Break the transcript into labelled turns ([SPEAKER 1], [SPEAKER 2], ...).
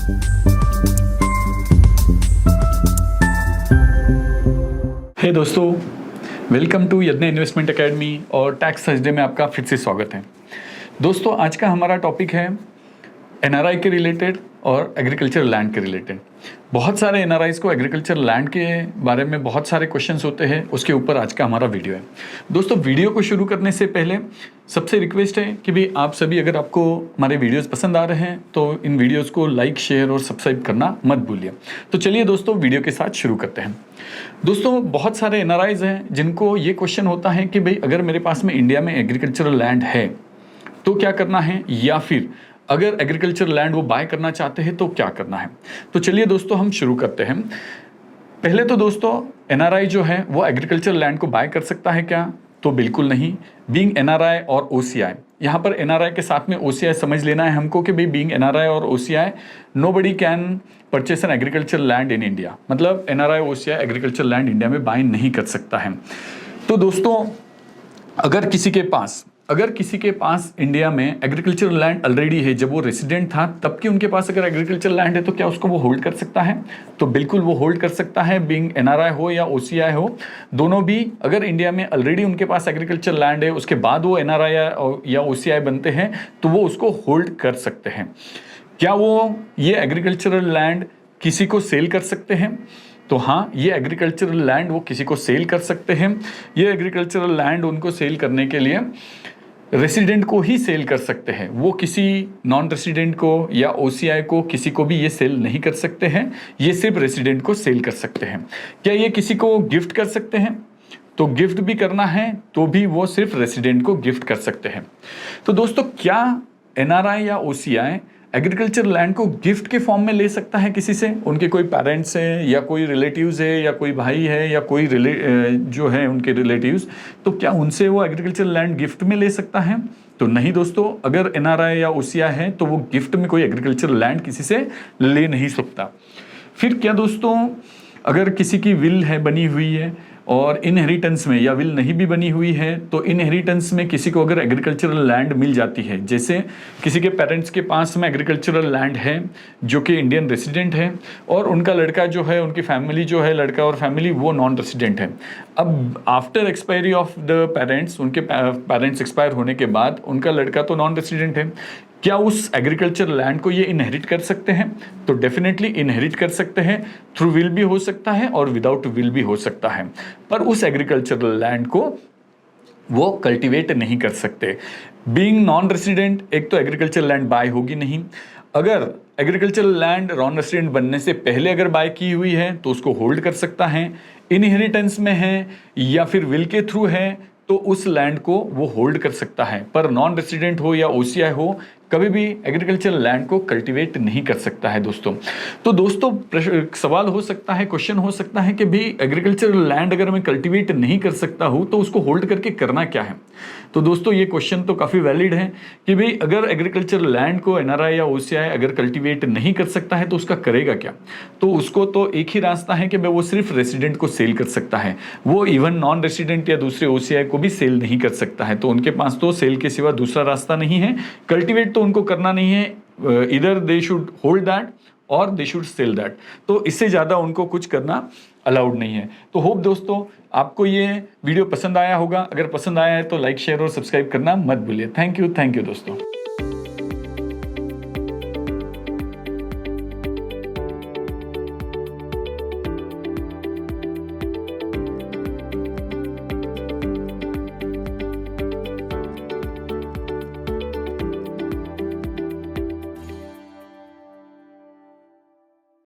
[SPEAKER 1] हे दोस्तों, welcome to यज्ञ investment academy और टैक्स थर्सडे में आपका फिर से स्वागत है। दोस्तों, आज का हमारा टॉपिक है एनआरआई के रिलेटेड और एग्रीकल्चर लैंड के रिलेटेड। बहुत सारे एनआरआईज को एग्रीकल्चर लैंड के बारे में बहुत सारे क्वेश्चंस होते हैं, उसके ऊपर आज का हमारा वीडियो है। दोस्तों, वीडियो को शुरू करने से पहले सबसे रिक्वेस्ट है कि भाई आप सभी अगर आपको हमारे वीडियोस पसंद आ रहे हैं तो इन वीडियोस को लाइक, शेयर और सब्सक्राइब करना मत भूलिए। तो चलिए दोस्तों, वीडियो के साथ शुरू करते हैं। दोस्तों, बहुत सारे एनआरआईज हैं जिनको ये क्वेश्चन होता है कि भाई अगर मेरे पास में इंडिया में एग्रीकल्चरल लैंड है तो क्या करना है, या फिर अगर एग्रीकल्चर लैंड वो बाय करना चाहते हैं तो क्या करना है। तो चलिए दोस्तों, हम शुरू करते हैं। पहले तो दोस्तों, एनआरआई जो है वो एग्रीकल्चर लैंड को बाय कर सकता है क्या? तो बिल्कुल नहीं। बीइंग एनआरआई और ओसीआई, यहाँ पर एनआरआई के साथ में ओसीआई समझ लेना है हमको कि भाई बीइंग एनआरआई और OCI nobody can purchase an agriculture land in India. मतलब NRI OCI agriculture land India में बाय नहीं कर सकता है। तो दोस्तों, अगर किसी के पास इंडिया में एग्रीकल्चर लैंड ऑलरेडी है, जब वो रेसिडेंट था तब की उनके पास अगर एग्रीकल्चर लैंड है तो क्या उसको वो होल्ड कर सकता है? तो बिल्कुल वो होल्ड कर सकता है। बीइंग एनआरआई हो या ओसीआई हो, दोनों भी अगर इंडिया में ऑलरेडी उनके पास एग्रीकल्चर लैंड है, उसके बाद वो एनआरआई या ओसीआई बनते हैं तो वो उसको होल्ड कर सकते हैं। क्या वो ये एग्रीकल्चरल लैंड किसी को सेल कर सकते हैं? तो हाँ, ये एग्रीकल्चरल लैंड वो किसी को सेल कर सकते हैं। ये एग्रीकल्चरल लैंड उनको सेल करने के लिए रेसिडेंट को ही सेल कर सकते हैं। वो किसी नॉन रेसिडेंट को या ओसीआई को, किसी को भी ये सेल नहीं कर सकते हैं। ये सिर्फ रेसिडेंट को सेल कर सकते हैं। क्या ये किसी को गिफ्ट कर सकते हैं? तो गिफ्ट भी करना है तो भी वो सिर्फ रेसिडेंट को गिफ्ट कर सकते हैं। तो दोस्तों, क्या एनआरआई या ओसीआई एग्रीकल्चर लैंड को गिफ्ट के फॉर्म में ले सकता है किसी से? उनके कोई पेरेंट्स हैं या कोई रिलेटिव्स है या कोई भाई है या कोई जो है उनके रिलेटिव्स, तो क्या उनसे वो एग्रीकल्चर लैंड गिफ्ट में ले सकता है? तो नहीं दोस्तों, अगर एनआरआई या ओसीआई है तो वो गिफ्ट में कोई एग्रीकल्चर लैंड किसी से ले नहीं सकता। फिर क्या दोस्तों, अगर किसी की विल है बनी हुई है और इनहेरिटेंस में, या विल नहीं भी बनी हुई है तो इनहेरिटेंस में किसी को अगर एग्रीकल्चरल लैंड मिल जाती है, जैसे किसी के पेरेंट्स के पास में एग्रीकल्चरल लैंड है जो कि इंडियन रेसिडेंट है और उनका लड़का जो है, उनकी फैमिली जो है, लड़का और फैमिली वो नॉन रेसिडेंट है। अब after expiry of the parents, उनके पेरेंट्स एक्सपायर होने के बाद उनका लड़का तो नॉन रेसिडेंट है, क्या उस एग्रीकल्चर लैंड को ये इनहेरिट कर सकते हैं? तो डेफिनेटली इनहेरिट कर सकते हैं। थ्रू विल भी हो सकता है और विदाउट विल भी हो सकता है, पर उस एग्रीकल्चरल लैंड को वो कल्टीवेट नहीं कर सकते। बीइंग नॉन रेसिडेंट, एक तो एग्रीकल्चर लैंड बाय होगी नहीं। अगर एग्रीकल्चरल लैंड नॉन रेसिडेंट बनने से पहले अगर बाय की हुई है तो उसको होल्ड कर सकता है। इनहेरिटेंस में है या फिर विल के थ्रू है तो उस लैंड को वो होल्ड कर सकता है, पर नॉन रेसिडेंट हो या ओसीआई हो, कभी भी एग्रीकल्चर लैंड को कल्टीवेट नहीं कर सकता है दोस्तों। तो दोस्तों, सवाल हो सकता है, क्वेश्चन हो सकता है कि भाई एग्रीकल्चर लैंड अगर मैं कल्टीवेट नहीं कर सकता हूं तो उसको होल्ड करके करना क्या है? तो दोस्तों, ये क्वेश्चन तो काफ़ी वैलिड है कि भाई अगर एग्रीकल्चर लैंड को एनआरआई या ओसीआई अगर कल्टीवेट नहीं कर सकता है तो उसका करेगा क्या? तो उसको तो एक ही रास्ता है कि भाई वो सिर्फ रेसिडेंट को सेल कर सकता है। वो इवन नॉन रेसिडेंट या दूसरे ओसीआई को भी सेल नहीं कर सकता है। तो उनके पास तो सेल के सिवा दूसरा रास्ता नहीं है। कल्टीवेट तो उनको करना नहीं है। इधर दे शुड होल्ड दैट और दे शुड सेल दैट। तो इससे ज़्यादा उनको कुछ करना अलाउड नहीं है। तो होप दोस्तों आपको ये वीडियो पसंद आया होगा। अगर पसंद आया है तो लाइक, शेयर और सब्सक्राइब करना मत भूलिए। थैंक यू दोस्तों।